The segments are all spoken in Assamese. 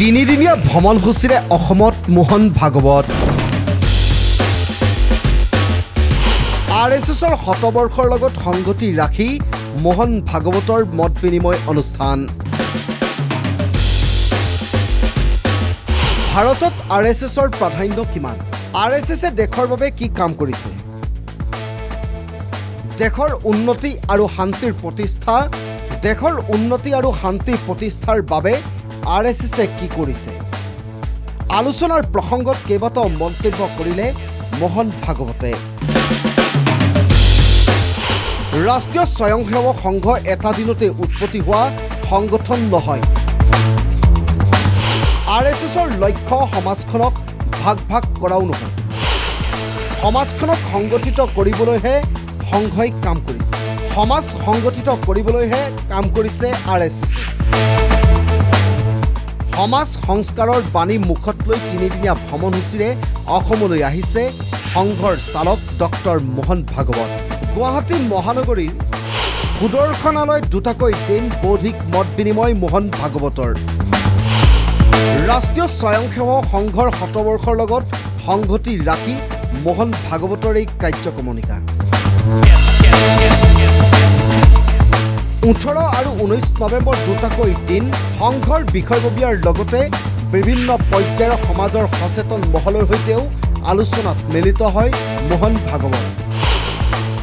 তিনিদিনীয়া ভ্ৰমণসূচীৰে অসমত মোহন ভাগৱত RSSৰ শতবৰ্ষৰ লগত সংগতি ৰাখি মোহন ভাগৱতৰ মত বিনিময় অনুষ্ঠান ভাৰতত RSSৰ প্ৰাধান্য কিমান RSSে দেশৰ বাবে কি কাম কৰিছে দেশৰ উন্নতি আৰু শান্তিৰ প্ৰতিষ্ঠা দেশৰ উন্নতি আৰু শান্তি প্ৰতিষ্ঠাৰ বাবে RSSে কি কৰিছে আলোচনাৰ প্ৰসংগত কেইবাটাও মন্তব্য কৰিলে মোহন ভাগৱতে ৰাষ্ট্ৰীয় স্বয়ংসেৱক সংঘ এটা দিনতে উৎপত্তি হোৱা সংগঠন নহয় RSSৰ লক্ষ্য সমাজখনক ভাগ ভাগ কৰাও নহয় সমাজখনক সংগঠিত কৰিবলৈহে সংঘই কাম কৰিছে সমাজ সংগঠিত কৰিবলৈহে কাম কৰিছে RSS সমাজ সংস্কাৰৰ বাণী মুখত লৈ তিনিদিনীয়া ভ্ৰমণসূচীৰে অসমলৈ আহিছে সংঘৰ চালক ডক্টৰ মোহন ভাগৱত গুৱাহাটী মহানগৰীৰ সুদৰ্শনালয় দুটাকৈ দিন বৌদ্ধিক মত বিনিময় মোহন ভাগৱতৰ ৰাষ্ট্ৰীয় স্বয়ংসেৱক সংঘৰ শতবৰ্ষৰ লগত সংগতি ৰাখি মোহন ভাগৱতৰ এই কাৰ্যক্ৰমণিকা 18 আৰু 19 নৱেম্বৰ দুটাকৈ দিন সংঘৰ বিষয়ববীয়াৰ লগতে বিভিন্ন পৰ্যায়ৰ সমাজৰ সচেতন মহলৰ হৈতেও আলোচনাত মিলিত হয় মোহন ভাগৱত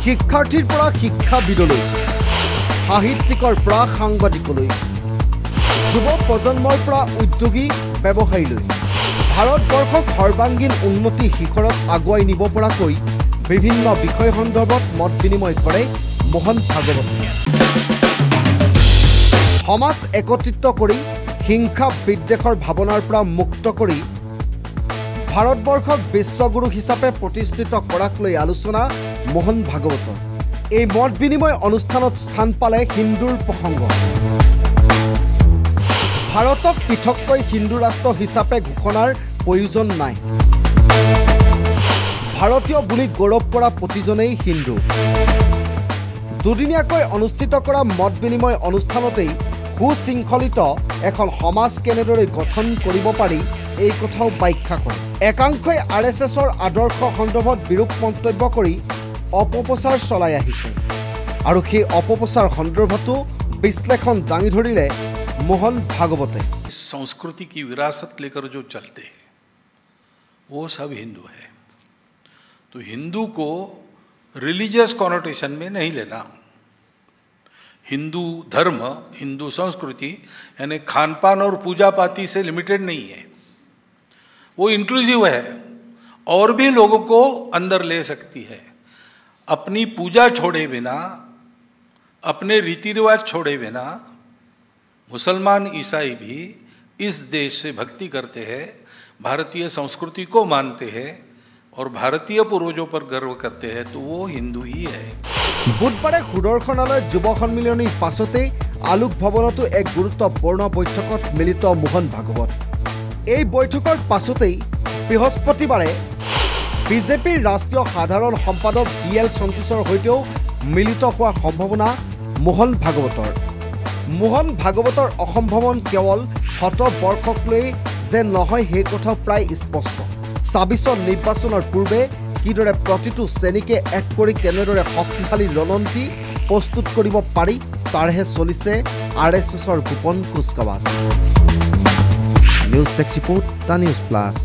শিক্ষাৰ্থীৰ পৰা শিক্ষাবিদলৈ সাহিত্যিকৰ পৰা সাংবাদিকলৈ যুৱ প্ৰজন্মৰ পৰা উদ্যোগী ব্যৱসায়ীলৈ ভাৰতবৰ্ষক সৰ্বাংগীন উন্নতি শিখৰত আগুৱাই নিব পৰাকৈ বিভিন্ন বিষয় সন্দৰ্ভত মত বিনিময় কৰে মোহন ভাগৱত সমাজ একত্ৰিত কৰি হিংসা বিদ্বেষৰ ভাৱনাৰ পৰা মুক্ত কৰি ভাৰতবৰ্ষক বিশ্বগুৰু হিচাপে প্ৰতিষ্ঠিত কৰাক লৈ আলোচনা মোহন ভাগৱতৰ এই মত বিনিময় অনুষ্ঠানত স্থান পালে হিন্দুৰ প্ৰসংগ ভাৰতক পৃথককৈ হিন্দু ৰাষ্ট্ৰ হিচাপে ঘোষণাৰ প্ৰয়োজন নাই ভাৰতীয় বুলি গৌৰৱ কৰা প্ৰতিজনেই হিন্দু দুদিনীয়াকৈ অনুষ্ঠিত কৰা মত বিনিময় অনুষ্ঠানতেই সুশৃংখলিত এখন সমাজ কেনেদৰে গঠন কৰিব পাৰি এই কথাও ব্যাখ্যা কৰে একাংশই RSSৰ আদৰ্শ সন্দৰ্ভত বিৰূপ মন্তব্য কৰি অপপ্ৰচাৰ চলাই আহিছে আৰু সেই অপপ্ৰচাৰ সন্দৰ্ভতো বিশ্লেষণ দাঙি ধৰিলে मोहन भागवते संस्कृति की विरासत लेकर जो चलते हैं वो सब हिंदू है तो हिंदू को रिलीजियस कॉनोटेशन में नहीं लेना हिंदू धर्म हिंदू संस्कृति यानी खानपान और पूजा पाती से लिमिटेड नहीं है वो इंक्लूसिव है और भी लोगों को अंदर ले सकती है अपनी पूजा छोड़े बिना अपने रीति रिवाज छोड़े बिना मुसलमान ईसाई भी इस देश से भक्ति करते हैं भारतीय संस्कृति को मानते हैं और भारतीय पूर्वजों पर गर्व करते हैं तो वो हिंदू ही है बुधवारे सुदर्शनालय युव सम्मिलनीर पाछते आलोक भवनतो एक गुरुत्वपूर्ण बैठकत मिलित मोहन भागवत এই बैठकर पाछते बृहस्पतिवारे বিজেপিৰ राष्ट्रीय साधारण सम्पादक BL सन्तोषर হৈতেও मिलित হোৱাৰ সম্ভাৱনা মোহন ভাগৱতৰ মোহন ভাগৱতৰ অসম ভ্ৰমণ কেৱল শতবৰ্ষক লৈ যে নহয় সেই কথা প্ৰায় স্পষ্ট ২৬ নিৰ্বাচনৰ পূৰ্বে কিদৰে প্ৰতিটো শ্ৰেণীকে এক কৰি কেনেদৰে শক্তিশালী ৰণনীতি প্ৰস্তুত কৰিব পাৰি তাৰহে চলিছে RSSৰ গোপন কুচকাৱাজ নিউজ টেক্স ৰিপোৰ্ট টা নিউজ প্লাছ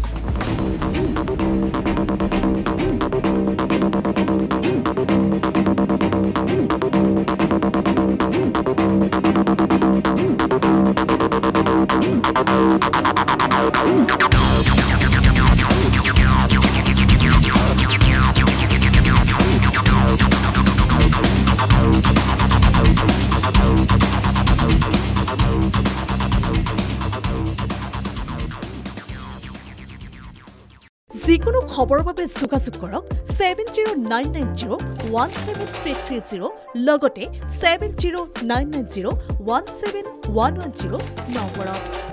যিকোনো খবৰৰ বাবে যোগাযোগ কৰক 7099017330 লগতে 7099017110 নম্বৰত